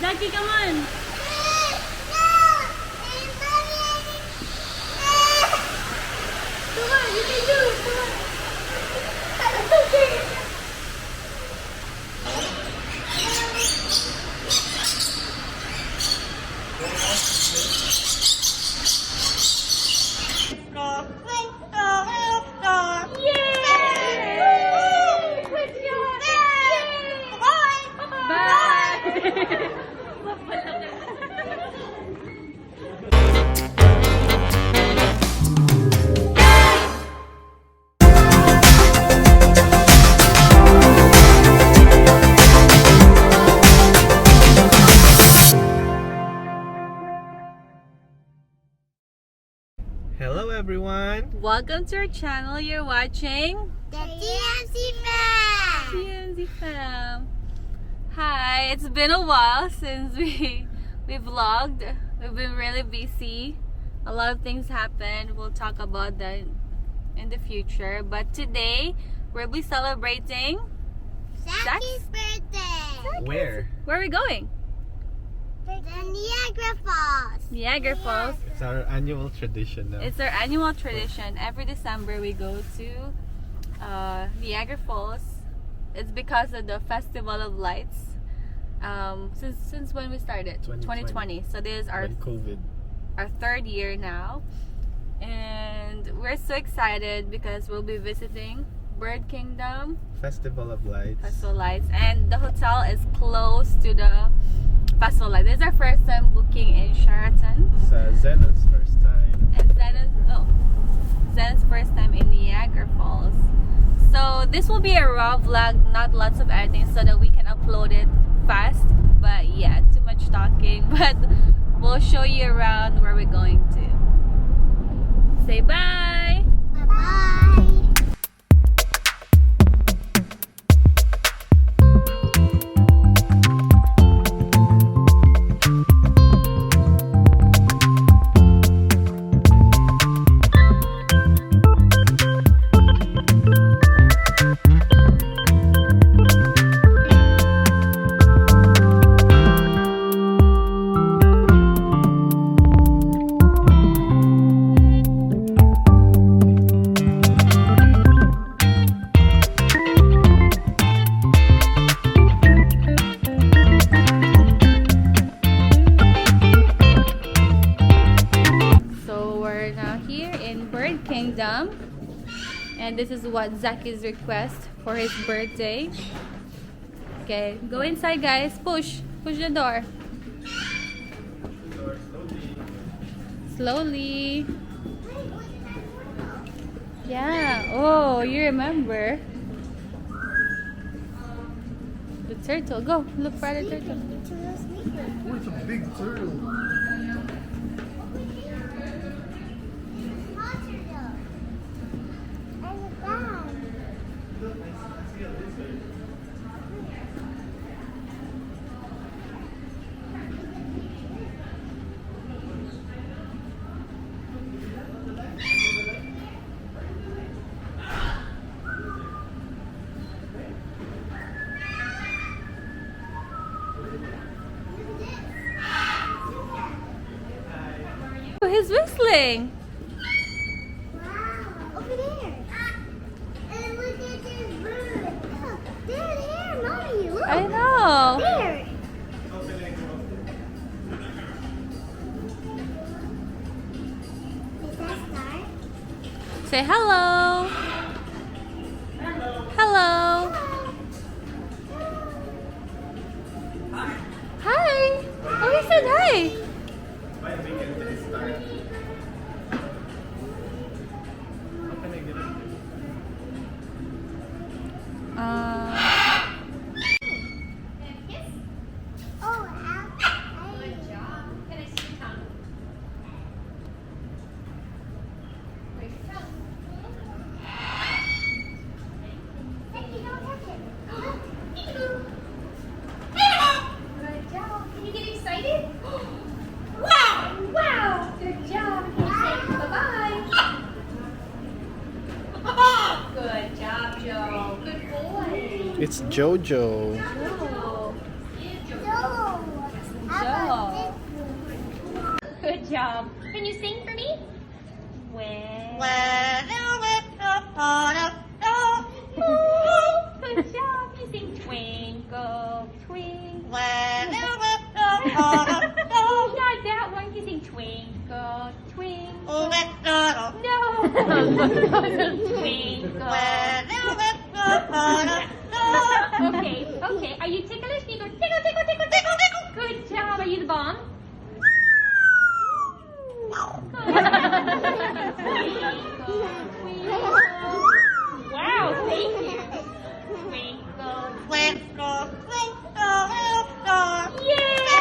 Zaki, come on. Come on, you can do it. Come on. Hello everyone! Welcome to our channel. You're watching The TMC Fam! TMZ Fam. Hi, it's been a while since we vlogged. We've been really busy. A lot of things happened. We'll talk about that in the future. But today we'll be celebrating Zaki's birthday! Where? Where are we going? The Niagara Falls! Niagara Falls. It's our annual tradition now. It's our annual tradition. Every December we go to Niagara Falls. It's because of the Festival of Lights. Since when we started? 2020. So this is When COVID. our third year now, and we're so excited because we'll be visiting Bird Kingdom, Festival of Lights. Festival Lights, and the hotel is close to the Festival Lights. This is our first time booking in Sheraton, It's Zena's first time. and Zen's first time in Niagara Falls. So this will be a raw vlog, not lots of editing, so that we can upload it fast. But yeah, too much talking. But we'll show you around where we're going to. Say bye! Bye-bye! Kingdom, and this is what Zaki's request for his birthday. Okay, go inside, guys. Push the door slowly. Yeah. Oh, you remember the turtle. Go look for the turtle. Oh, it's a big turtle. Oh, he's whistling. Wow! Over there! And look at this bird! Look! There, Mommy! Look! I know. There! Is that star? Say hello. Hello. Hi. Oh, he said hi. It's Jojo. Oh. job. Can you sing for me? Good job. You sing twinkle, twinkle. Not that one. You sing twinkle, twinkle. No. Twinkle. Okay, okay. Are you ticklish? You go tickle, tickle, tickle, tickle, tickle. Good job. Are you the bomb? Wow, thank you. Twinkle, twinkle, twinkle, twinkle. Yay!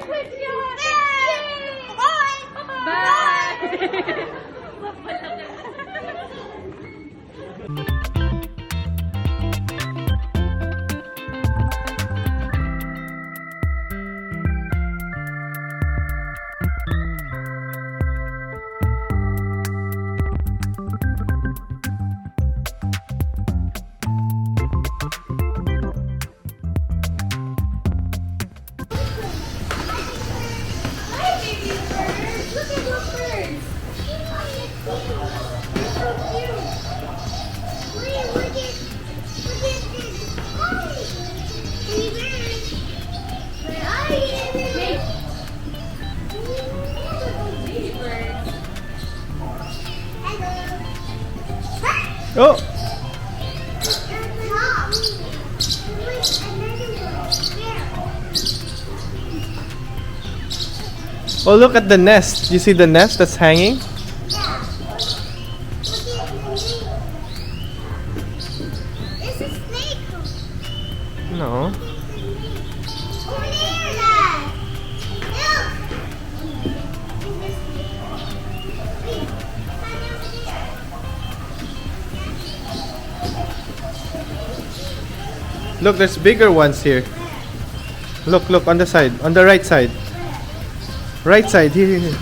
Good job. Yay! Bye. Bye. Oh! Oh, look at the nest. You see the nest that's hanging? It's a snake. No. Over there, Dad. Look. Look, there's bigger ones here. Look, look on the side, on the right side. Right side, here, here, here.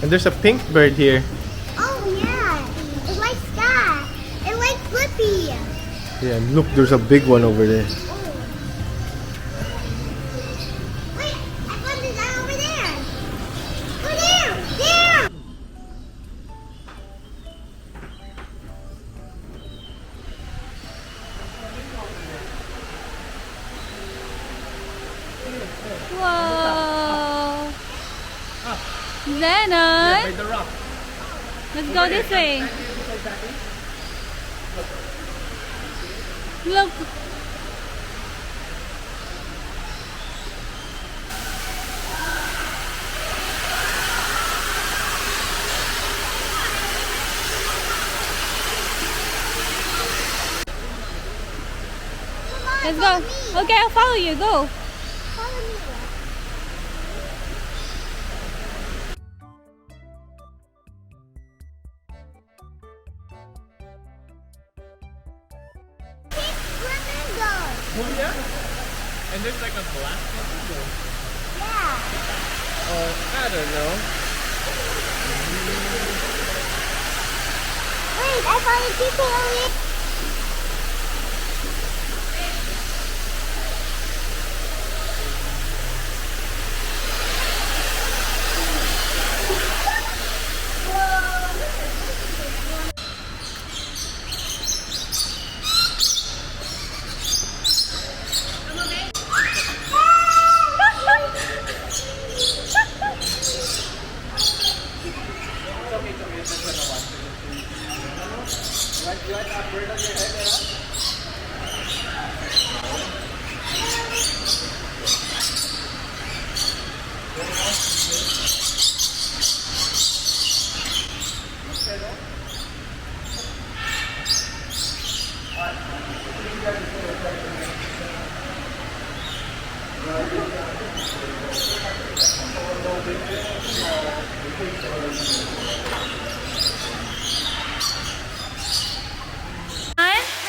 And there's a pink bird here. Oh yeah, it likes that. It likes Flippy. Yeah, and look, there's a big one over there. Wait, I found this guy over there. Go there, there. Whoa. Zenon. The rock. Let's go this way. Look. Let's go. Okay, I'll follow you. Go. Follow me. Pink flamingo. Oh yeah? And there's like a black flamingo. Yeah. Oh, I don't know. Wait, I found a people over here.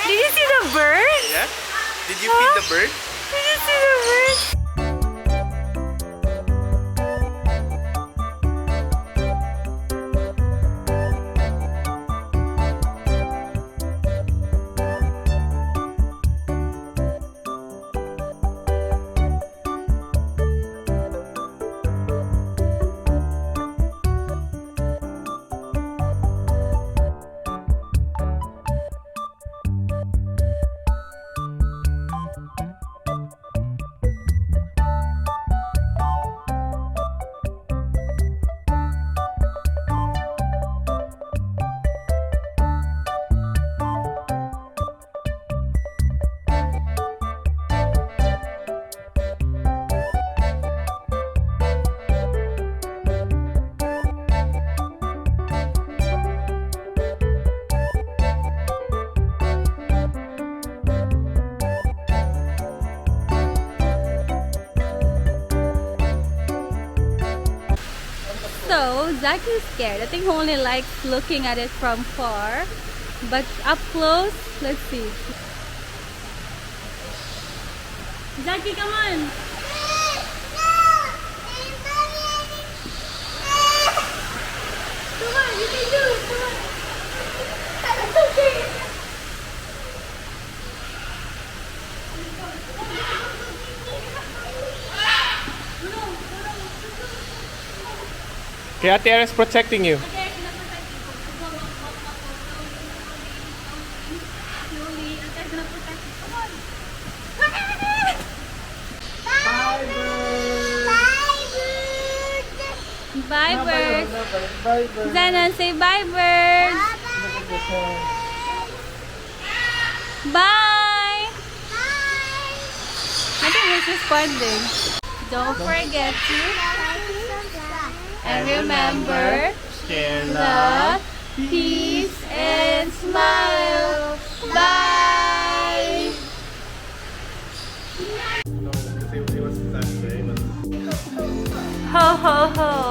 Did you see the bird? Yeah? Did you feed the bird? Did you see the bird? So, Zaki's scared. I think he only likes looking at it from far. But up close, let's see. Zaki, come on! Come on, you can do it! Come on! It's okay! Okay, Ate Ara is protecting you. Bye, birds. Zanan, say bye, birds. Bye. I think he's responding. Don't forget to and remember Share love, peace, and smile. Bye. Ho ho ho.